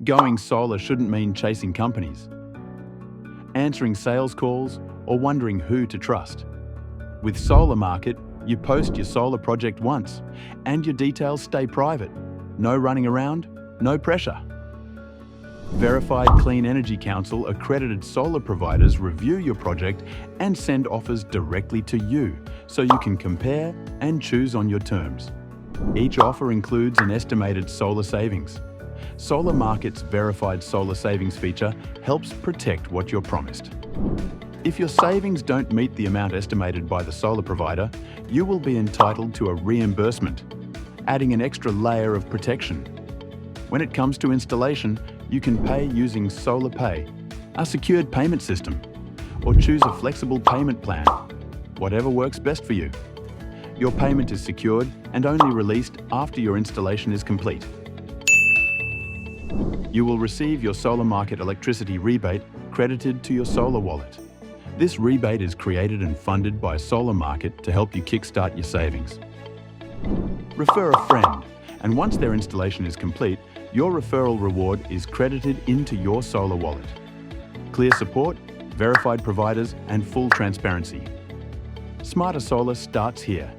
Going solar shouldn't mean chasing companies, answering sales calls, or wondering who to trust. With Solar Market, you post your solar project once, and your details stay private. No running around, no pressure. Verified Clean Energy Council accredited solar providers review your project and send offers directly to you, so you can compare and choose on your terms. Each offer includes an estimated solar savings. Solar Market's Verified Solar Savings feature helps protect what you're promised. If your savings don't meet the amount estimated by the solar provider, you will be entitled to a reimbursement, adding an extra layer of protection. When it comes to installation, you can pay using Solar Pay, a secured payment system, or choose a flexible payment plan, whatever works best for you. Your payment is secured and only released after your installation is complete. You will receive your Solar Market electricity rebate credited to your solar wallet. This rebate is created and funded by Solar Market to help you kickstart your savings. Refer a friend, and once their installation is complete, your referral reward is credited into your solar wallet. Clear support, verified providers, and full transparency. Smarter Solar starts here.